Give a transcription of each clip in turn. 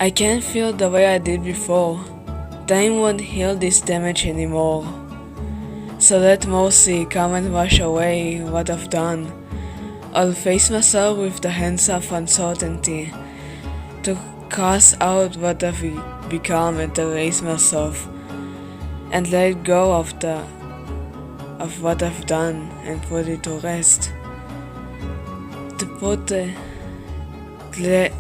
I can't feel the way I did before. Time won't heal this damage anymore. So let mercy come and wash away what I've done. I'll face myself with the hands of uncertainty, to cast out what I've become and erase myself, and let go of what I've done and put it to rest.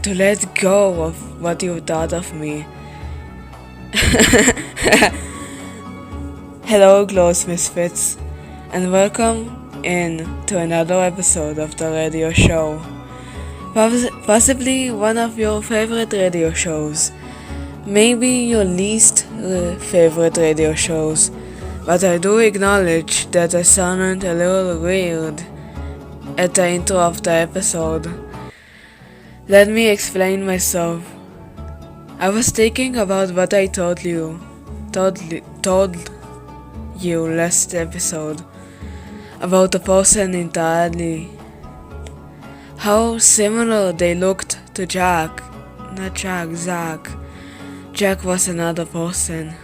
To let go of what you thought of me. Hello, close misfits, and welcome in to another episode of the radio show. Possibly one of your favorite radio shows, maybe your least favorite radio shows, but I do acknowledge that I sounded a little weird at the intro of the episode. Let me explain myself. I was thinking about what I told you last episode about the person entirely. How similar they looked to Jack. Not Jack, Zach. Jack was another person.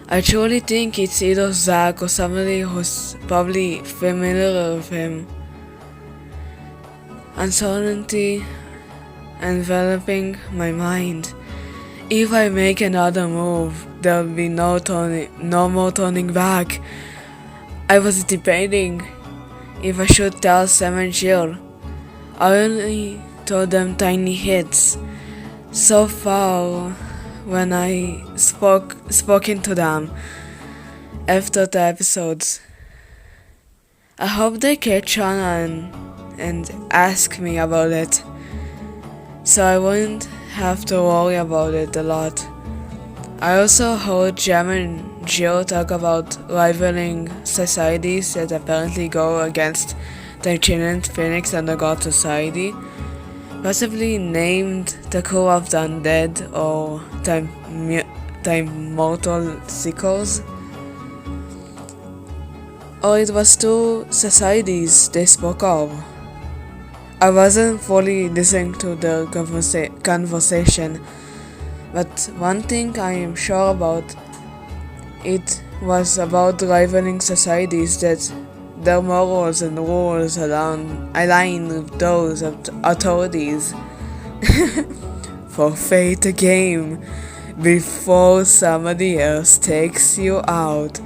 I truly think it's either Zach or somebody who's probably familiar with him. Uncertainty enveloping my mind. If I make another move, there'll be no more turning back. I was debating if I should tell Sam and Jill. I only told them tiny hits so far when I spoken to them after the episodes. I hope they catch on and ask me about it, so I won't have to worry about it a lot. I also heard Jam and Jill talk about rivaling societies that apparently go against the ancient Phoenix Underground Society, possibly named the Crew of the Undead or the Immortal Seekers. Or it was two societies they spoke of. I wasn't fully listening to the conversation, but one thing I am sure about, it was about rivaling societies that their morals and rules align with those of the authorities. Forfeit the game before somebody else takes you out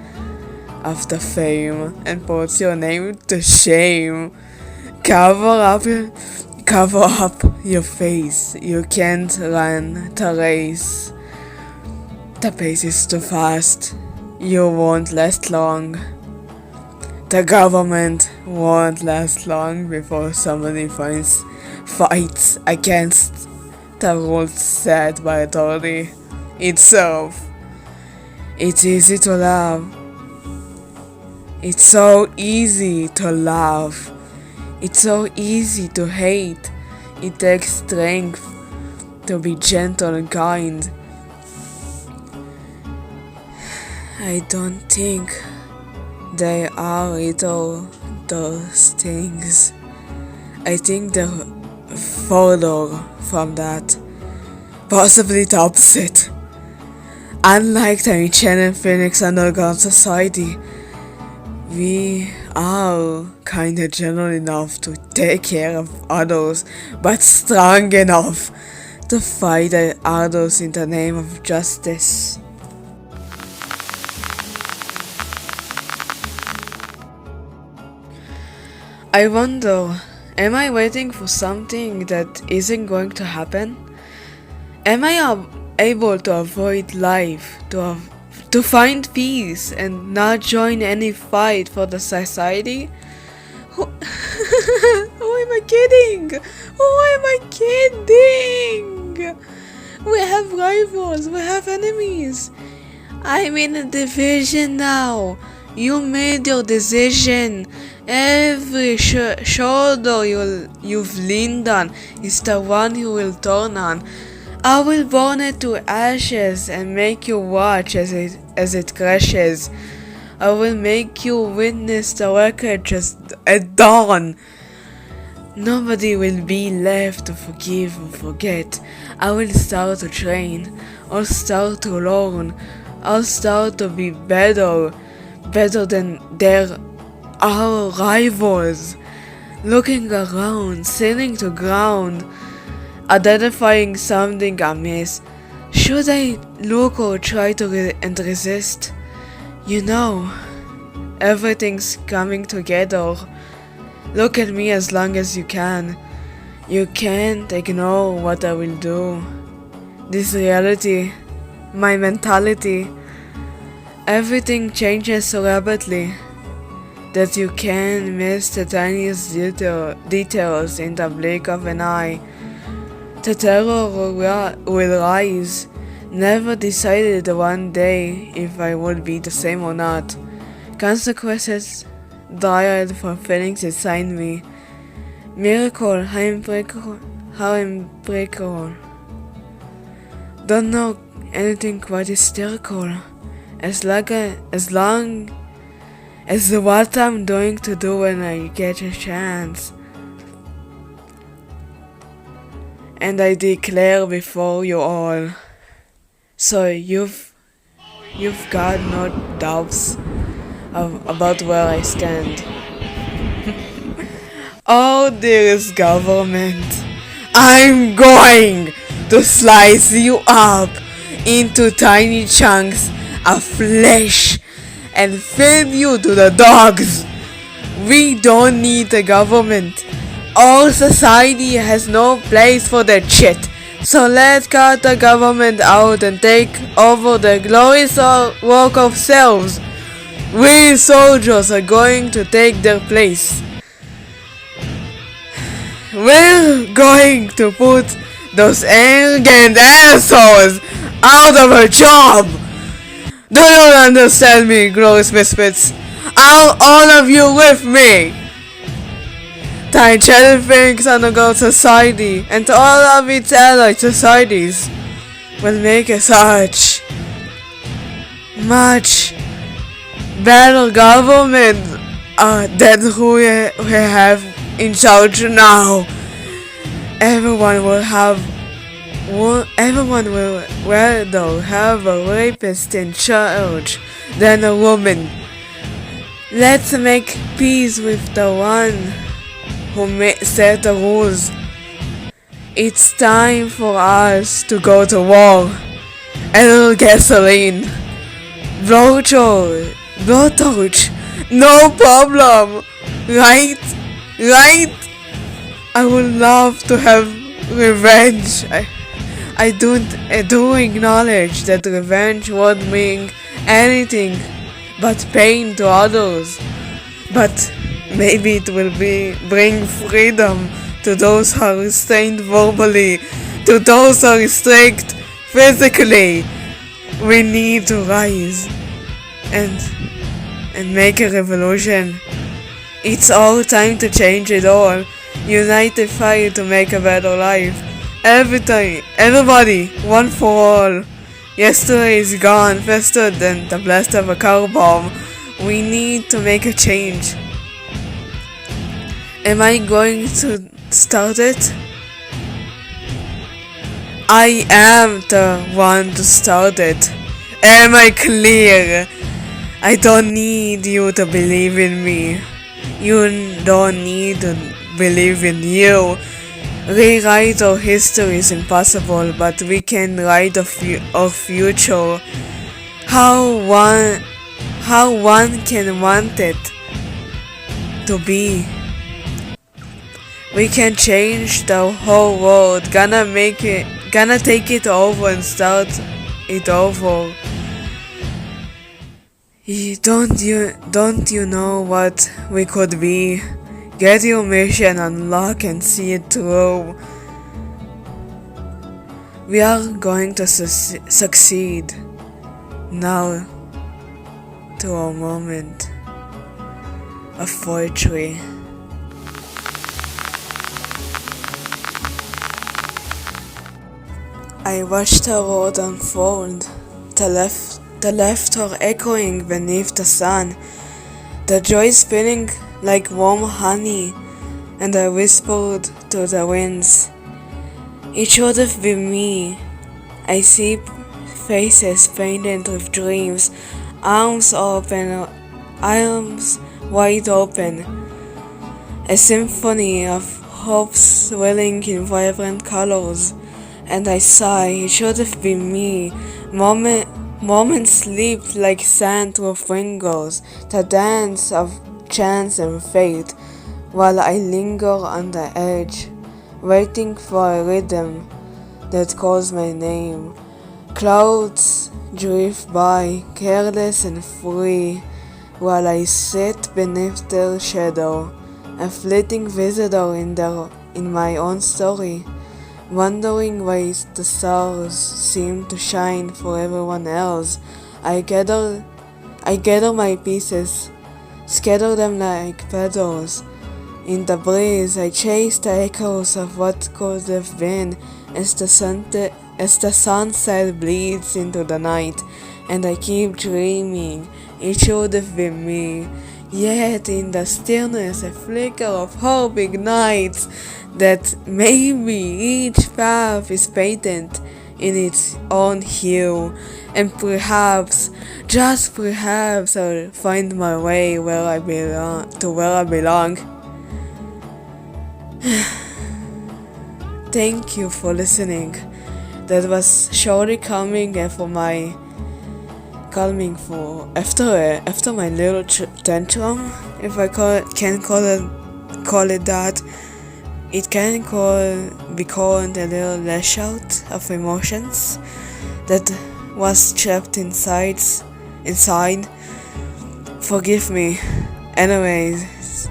of the fame and puts your name to shame. Cover up your face. You can't run the race. The pace is too fast. You won't last long. The government won't last long before somebody fights against the rules set by authority itself. It's easy to love. It's so easy to love. It's so easy to hate. It takes strength to be gentle and kind. I don't think they are either those things. I think they're further from that. Possibly the opposite. Unlike the ancient Phoenix Underground Society, we are kinda gentle enough to take care of others, but strong enough to fight others in the name of justice. I wonder, am I waiting for something that isn't going to happen? Am I able to avoid life, to find peace and not join any fight for the society? Who am I kidding? Who am I kidding? We have rivals, we have enemies. I'm in a division now. You made your decision. Every shoulder you've leaned on is the one you will turn on. I will burn it to ashes and make you watch as it crashes. I will make you witness the wreckage at dawn. Nobody will be left to forgive or forget. I will start to train. I'll start to learn. I'll start to be better than their our rivals. Looking around, sitting to ground, identifying something amiss. Should I look or try to resist? You know, everything's coming together. Look at me as long as you can. You can't ignore what I will do. This reality, my mentality, everything changes so rapidly that you can miss the tiniest details in the blink of an eye. The terror will rise. Never decided one day if I would be the same or not. Consequences died for feelings inside me. Miracle, how unbreakable. Don't know anything quite hysterical. As long as what I'm going to do when I get a chance. And I declare before you all. So you've got no doubts about where I stand. Oh, dearest government, I'm going to slice you up into tiny chunks of flesh and feed you to the dogs. We don't need a government. Our society has no place for that shit. So let's cut the government out and take over the glorious work of selves. We soldiers are going to take their place. We're going to put those arrogant assholes out of a job. Do you understand me, glorious misfits? Are all of you with me? Tiny things undergo society and all of its allied societies will make a much better government than who we have in charge now. Everyone will rather have a rapist in charge than a woman. Let's make peace with the one who set the rules. It's time for us to go to war. A little gasoline. Blowtorch. No problem. Right? I would love to have revenge. I do acknowledge that revenge won't mean anything but pain to others. But maybe it will bring freedom to those who are restrained verbally, to those who are restrained physically. We need to rise and make a revolution. It's our time to change it all. Unite the fight to make a better life. Everybody, one for all. Yesterday is gone, faster than the blast of a car bomb. We need to make a change. Am I going to start it? I am the one to start it. Am I clear? I don't need you to believe in me. You don't need to believe in you. Rewrite our history is impossible, but we can write our future. How one can want it to be. We can change the whole world. Gonna take it over and start it over. Don't you know what we could be? Get your mission unlocked and see it through. We are going to succeed. Now to our moment of poetry. I watched the world unfold, the laughter echoing beneath the sun, the joy spilling like warm honey, and I whispered to the winds, "It should have been me." I see faces painted with dreams, arms open, arms wide open, a symphony of hopes swelling in vibrant colors, and I sigh, it should have been me. Moments slipped like sand through fingers, the dance of chance and fate, while I linger on the edge, waiting for a rhythm that calls my name. Clouds drift by, careless and free, while I sit beneath their shadow, a fleeting visitor in my own story, wondering why the stars seem to shine for everyone else. I gather my pieces, scatter them like petals. In the breeze, I chase the echoes of what could have been as the sunset bleeds into the night, and I keep dreaming it should have been me. Yet in the stillness, a flicker of hope ignites that maybe each path is patent in its own hue, and perhaps, just perhaps, I'll find my way where I belong. Thank you for listening. That was surely calming for after my little tantrum, if I can call it that. It can be called a little lash out of emotions that was trapped inside. Forgive me. Anyways,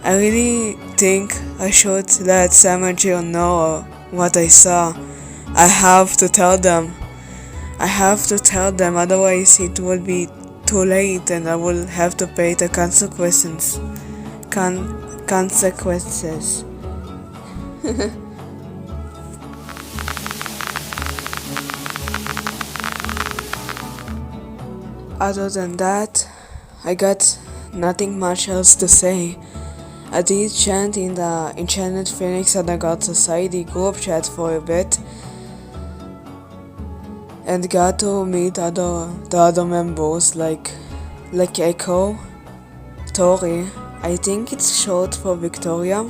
I really think I should let Sam and Jill know what I saw. I have to tell them, otherwise it will be too late and I will have to pay the consequences. Other than that, I got nothing much else to say. I did chant in the Enchanted Phoenix and I got Society group chat for a bit, and got to meet the other members like Echo, Tori, I think it's short for Victoria,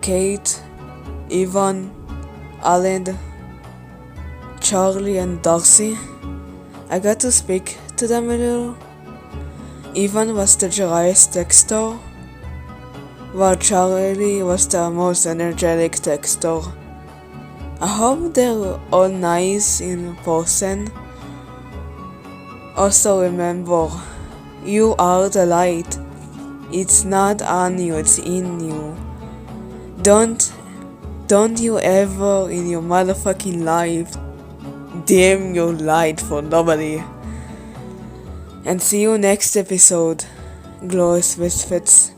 Kate, Ivan, Alan, Charlie and Darcy. I got to speak to them a little. Ivan was the driest texter, while Charlie was the most energetic texter. I hope they're all nice in person. Also remember, you are the light. It's not on you, it's in you. Don't you ever in your motherfucking life dim your light for nobody. And see you next episode, Glorious Misfits.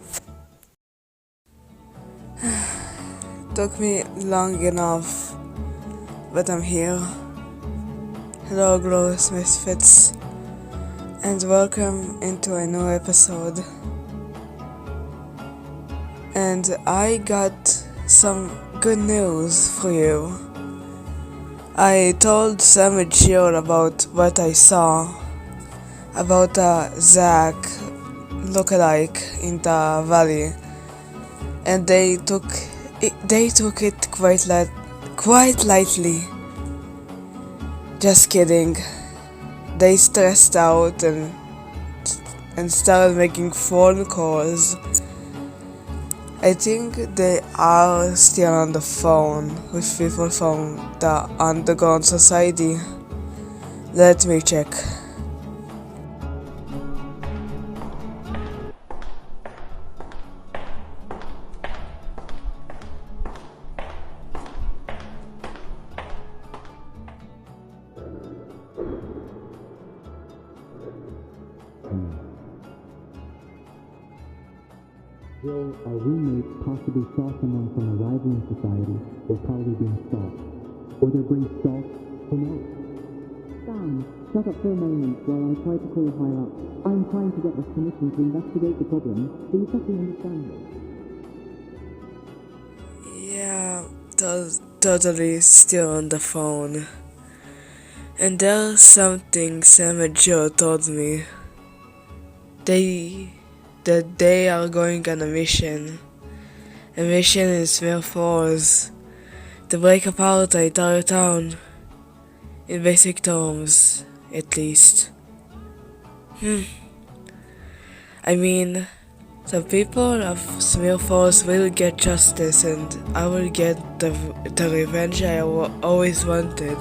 Took me long enough, but I'm here. Hello, Glorious Misfits, and welcome into a new episode. And I got some good news for you. I told Sam and Jill about what I saw, about Zach lookalike in the valley, and they took it quite lightly. Just kidding. They stressed out and started making phone calls. I think they are still on the phone with people from the underground society. Let me check. Jill, our roommates possibly saw someone from a rivaling society or probably being stalked. Or they're being stalked. Who knows? Sam, shut up for a moment while I try to call the higher up. I'm trying to get the permission to investigate the problem. Please let me understand this. totally still on the phone. And there's something Sam and Joe told me. That they are going on a mission. A mission in Smith Falls to break apart the entire town. In basic terms, at least. I mean, the people of Smith Falls will get justice and I will get the revenge I always wanted.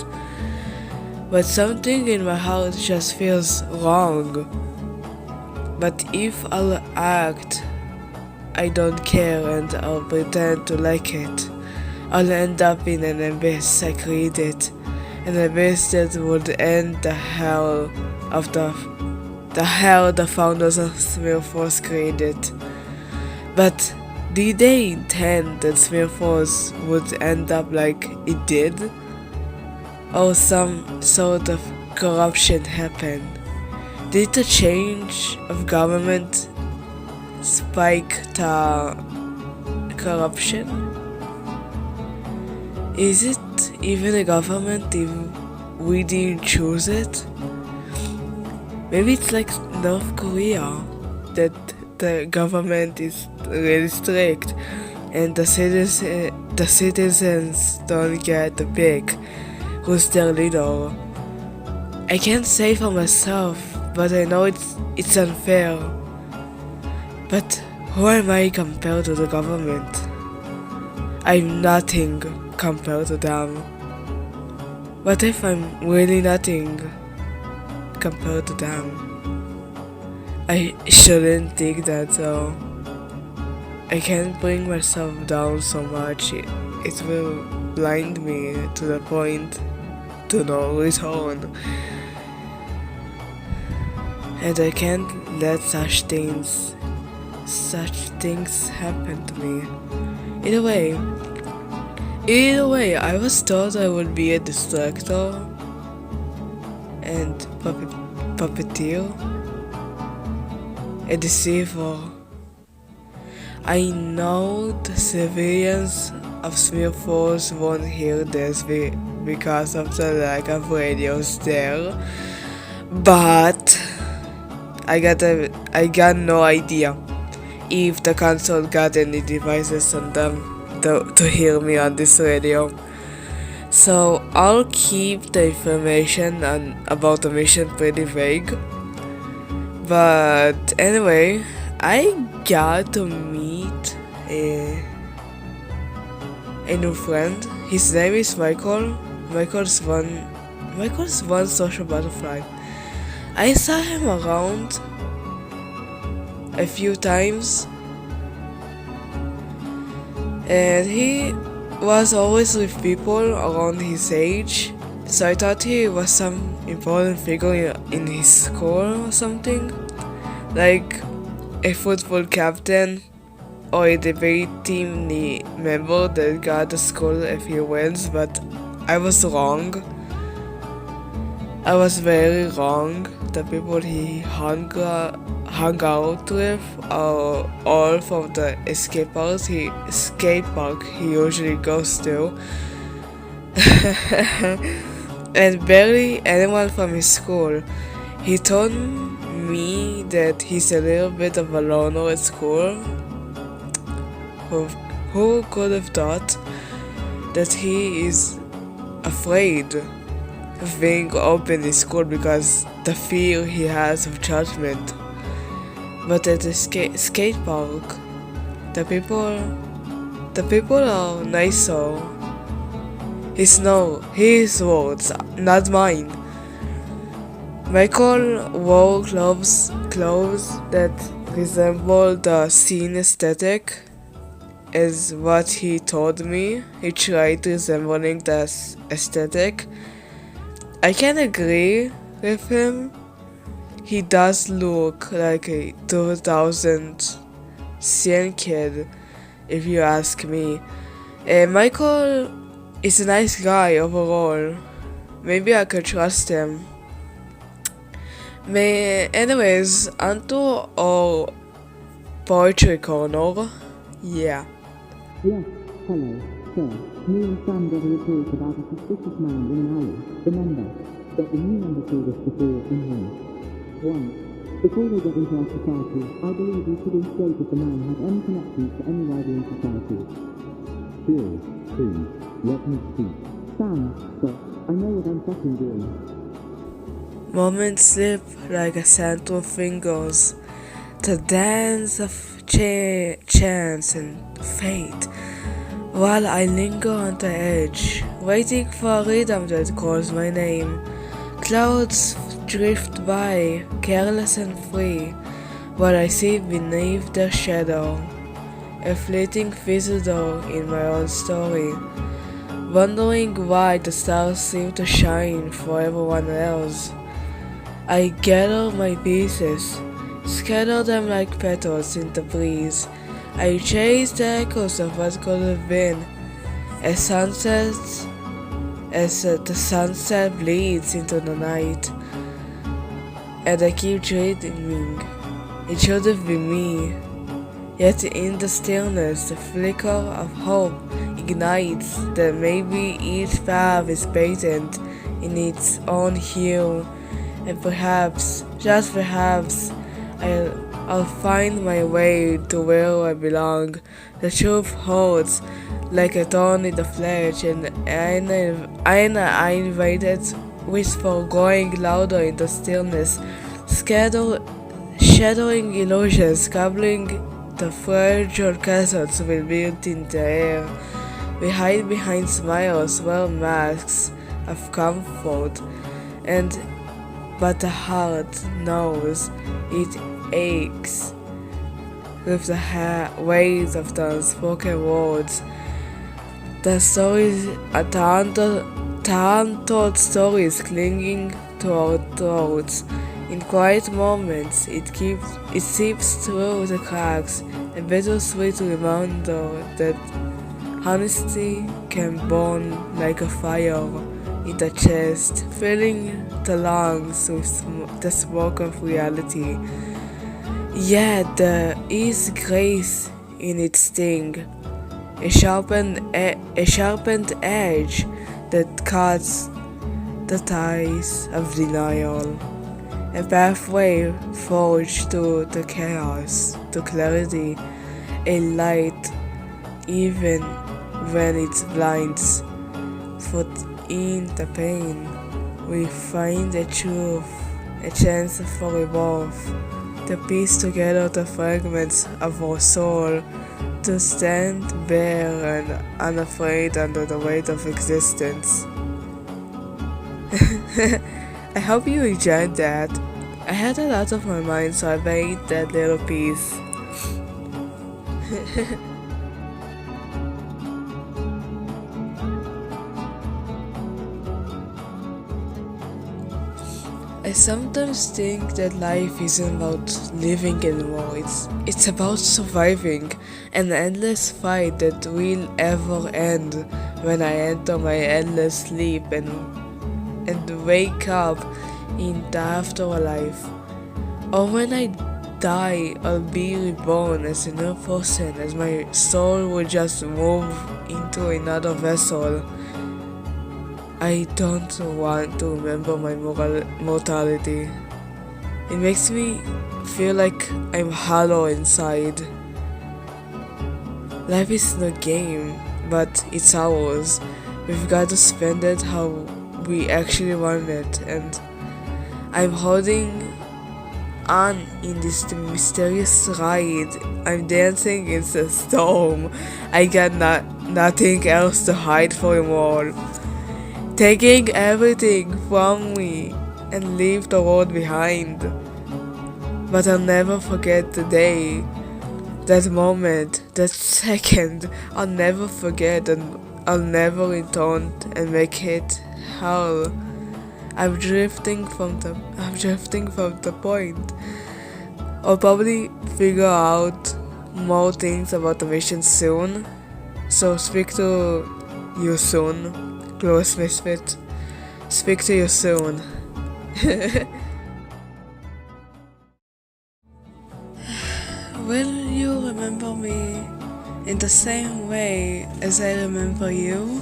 But something in my heart just feels wrong. But if I'll act, I don't care and I'll pretend to like it, I'll end up in an abyss I created. An abyss that would end the hell the founders of Smith Falls created. But did they intend that Smith Falls would end up like it did? Or some sort of corruption happened? Did the change of government spike the corruption? Is it even a government if we didn't choose it? Maybe it's like North Korea, that the government is really strict and the citizens don't get to pick who's their leader. I can't say for myself, but I know it's unfair. But who am I compared to the government? I'm nothing compared to them. What if I'm really nothing compared to them? I shouldn't think that though. I can't bring myself down so much. It will blind me to the point to no return. And I can't let such things happen to me. Either way, I was told I would be a distractor and puppeteer, a deceiver. I know the civilians of Smith Falls won't hear this because of the lack of radios there, but I got no idea if the council got any devices on them to hear me on this radio. So I'll keep the information about the mission pretty vague. But anyway, I got to meet a new friend. His name is Michael. Michael's one social butterfly. I saw him around a few times, and he was always with people around his age, so I thought he was some important figure in his school or something, like a football captain or a debate team member that got the school a few wins, but I was wrong. I was very wrong. The people he hung out with are all from the skate park he usually goes to. And barely anyone from his school. He told me that he's a little bit of a loner at school. Who could have thought that he is afraid of being open in school because the fear he has of judgment? But at the skate park, the people are nicer. His words, not mine. Michael wore clothes that resemble the scene aesthetic, is what he told me. He tried resembling the aesthetic. I can agree with him. He does look like a 2000 scene kid, if you ask me. Michael is a nice guy overall. Maybe I could trust him. Anyways, onto our poetry corner. Yeah. Yes, hello, sir. Me and Sam got a report about a suspicious man in an alley. Remember, but the new member told us before in here. 1. Before they get into our society, I believe we should instate if the man has any connections to any rival in society. Chill, please. Let me speak. Sam, but I know what I'm fucking doing. Moments slip like a sand through fingers. The dance of chance and fate. While I linger on the edge, waiting for a rhythm that calls my name. Clouds drift by, careless and free, while I see beneath their shadow a fleeting visitor in my own story, wondering why the stars seem to shine for everyone else. I gather my pieces, scatter them like petals in the breeze. I chase the echoes of what could have been, as the sunset bleeds into the night. And I keep dreaming, it should have been me. Yet in the stillness, the flicker of hope ignites that maybe each path is patent in its own hue. And perhaps, just perhaps, I'll find my way to where I belong. The truth hurts like a thorn in the flesh, and I invited whisper going louder in the stillness, shadowing illusions, scabbling the fragile castles we built in the air. We hide behind smiles, wear masks of comfort, but the heart knows it aches with the weight of the unspoken words. The stories are untold stories clinging to our throats. In quiet moments, it seeps through the cracks, a bittersweet reminder that honesty can burn like a fire in the chest, filling the lungs with the smoke of reality. Yet there is grace in its sting, a sharpened edge that cuts the ties of denial, a pathway forged through the chaos to clarity, a light even when it blinds. For in the pain, we find a truth, a chance for rebirth, to piece together the fragments of our soul, to stand bare and unafraid under the weight of existence. I hope you enjoyed that. I had a lot of my mind, so I made that little piece. I sometimes think that life isn't about living anymore, it's about surviving, an endless fight that will ever end when I enter my endless sleep and wake up in the afterlife. Or when I die, I'll be reborn as a new person, as my soul will just move into another vessel. I don't want to remember my mortality. It makes me feel like I'm hollow inside. Life is no game, but it's ours. We've got to spend it how we actually want it, and I'm holding on in this mysterious ride. I'm dancing in the storm. I got nothing else to hide for anymore. Taking everything from me and leave the world behind. But I'll never forget the day, that moment, that second. I'll never forget, and I'll never return and make it hell. I'm drifting from the point. I'll probably figure out more things about the mission soon. So speak to you soon. Close Misfit. Speak to you soon. Will you remember me in the same way as I remember you.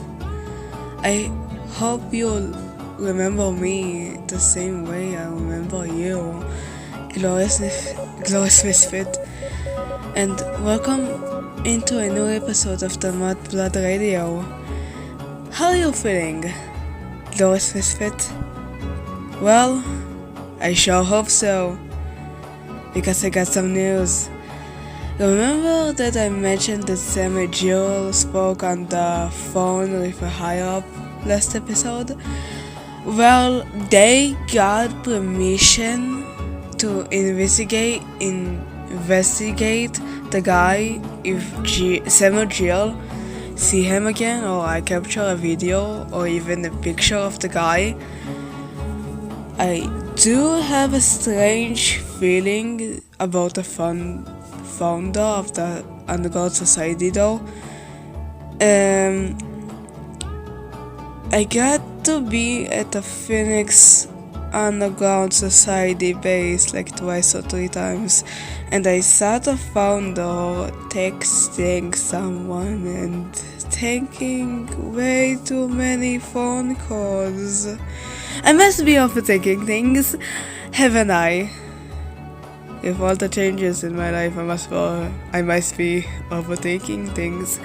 I hope you'll remember me the same way I remember you, Glorious Misfit. And welcome into a new episode of the Mudblood Radio. How are you feeling, Glorious Misfit? Well, I sure hope so, because I got some news. Remember that I mentioned that Sam and Jill spoke on the phone with a higher-up last episode? Well, they got permission to investigate the guy if Sam or Jill see him again, or I capture a video or even a picture of the guy. I do have a strange feeling about the founder of the underground society though. I got to be at the Phoenix underground society base like twice or three times, and I saw the founder texting someone and taking way too many phone calls. I must be overthinking things, haven't I? With all the changes in my life, I must be overthinking things.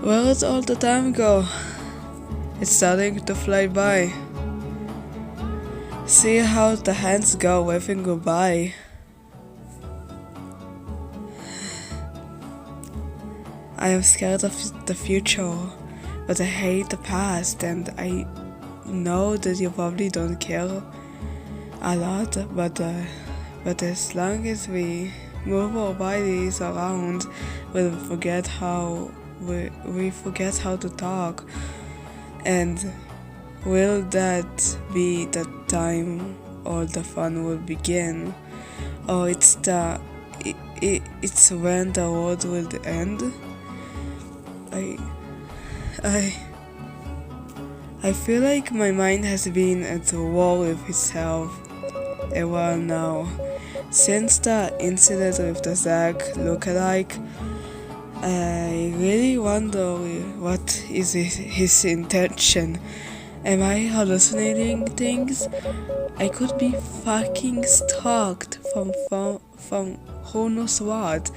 Where'd all the time go? It's starting to fly by. See how the hands go waving goodbye. I am scared of the future, but I hate the past, and I know that you probably don't care a lot, but as long as we move our bodies around, we forget how to talk. And will that be the time all the fun will begin? Or it's when the world will end? I feel like my mind has been at war with itself a while now. Since the incident with the Zach lookalike, I really wonder what is his intention. Am I hallucinating things? I could be fucking stalked from who knows what.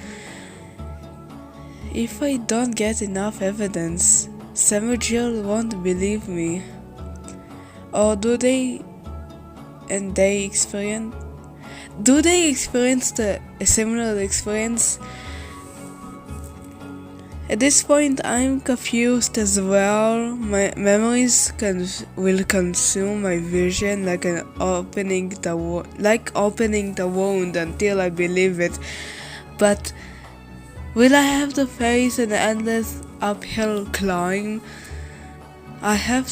If I don't get enough evidence, Sam and Jill won't believe me. Or do they experience a similar experience? At this point, I'm confused as well. My memories will consume my vision like opening the wound until I believe it. But will I have to face an endless uphill climb? I have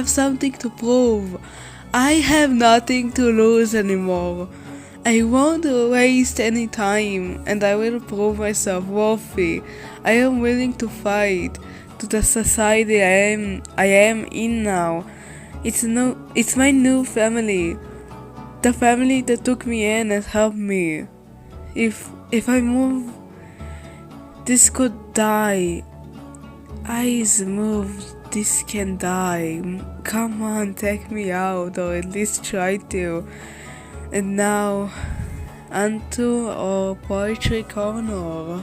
something to prove. I have nothing to lose anymore. I won't waste any time, and I will prove myself worthy. I am willing to fight to the society I am in now. It's my new family, the family that took me in and helped me. If I move, this could die. Eyes moved, this can die. Come on, take me out, or at least try to. And now, onto our poetry corner.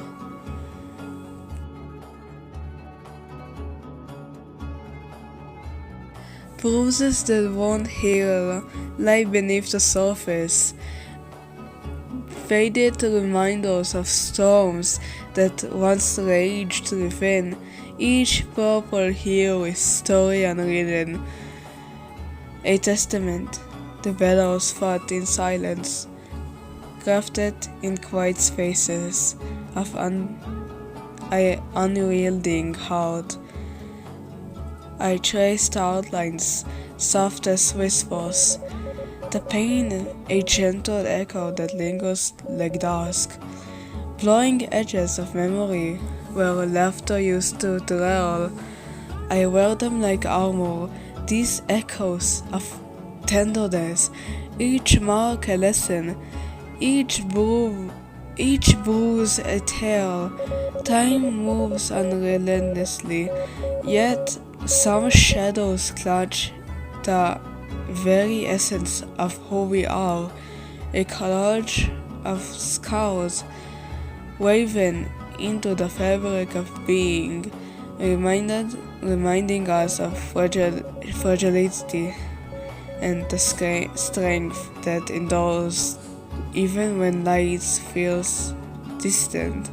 Bruises that won't heal lie beneath the surface. Faded reminders of storms that once raged within. Each purple hue is story unwritten. A testament. The battles fought in silence, crafted in quiet spaces of unyielding heart. I traced outlines, soft as whispers, the pain a gentle echo that lingers like dusk. glowing edges of memory where laughter used to dwell. I wear them like armor, these echoes of tenderness, each mark a lesson, each bruise a tale. Time moves unrelentlessly, yet some shadows clutch the very essence of who we are, a collage of scars woven into the fabric of being, reminding us of fragility and the strength that endures even when light feels distant.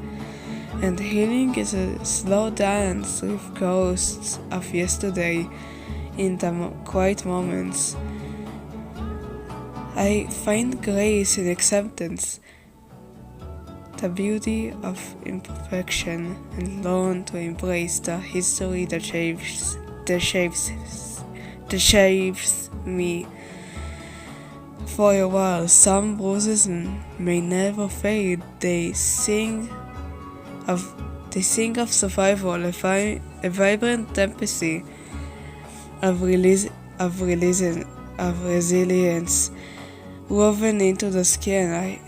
And healing is a slow dance with ghosts of yesterday in the quiet moments. I find grace in acceptance, the beauty of imperfection, and learn to embrace the history that shapes me. For a while, some bruises may never fade. They sing of survival, a vibrant empathy, of resilience woven into the skin.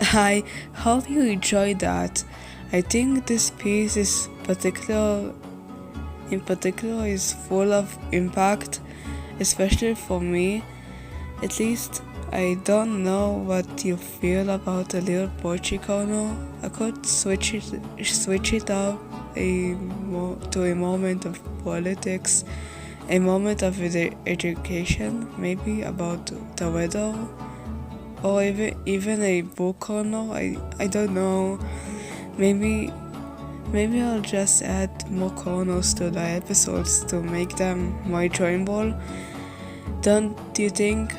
I hope you enjoyed that. I think this piece is in particular is full of impact, especially for me. At least I don't know what you feel about a little Portuguese. I could switch it up to a moment of politics, a moment of education, maybe about the weather, or even a book corner. I don't know. Maybe I'll just add more corners to the episodes to make them more enjoyable. Don't you think,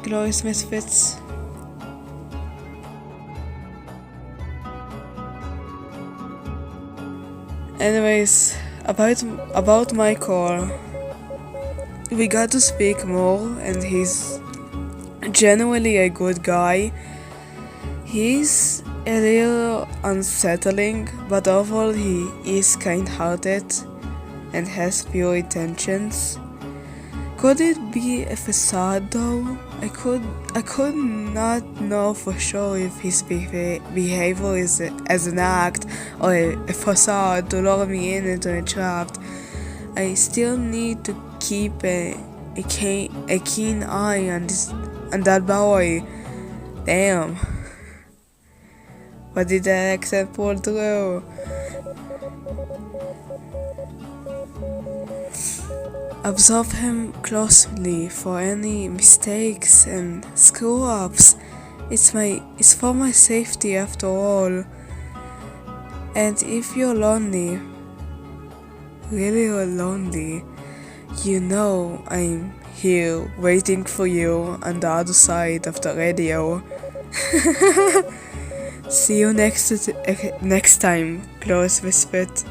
Glorious Misfits? Anyways, about my call, we got to speak more, and he's genuinely a good guy. He's a little unsettling, but overall he is kind-hearted and has pure intentions. Could it be a facade though? I could not know for sure if his behavior is as an act or a facade to lure me in into a trap. I still need to keep a keen eye on that boy. Damn. What did that accent pull through? Observe him closely for any mistakes and screw-ups. It's for my safety after all. And if you're lonely, really lonely, you know I'm here waiting for you on the other side of the radio. See you next time, Glorious Misfit.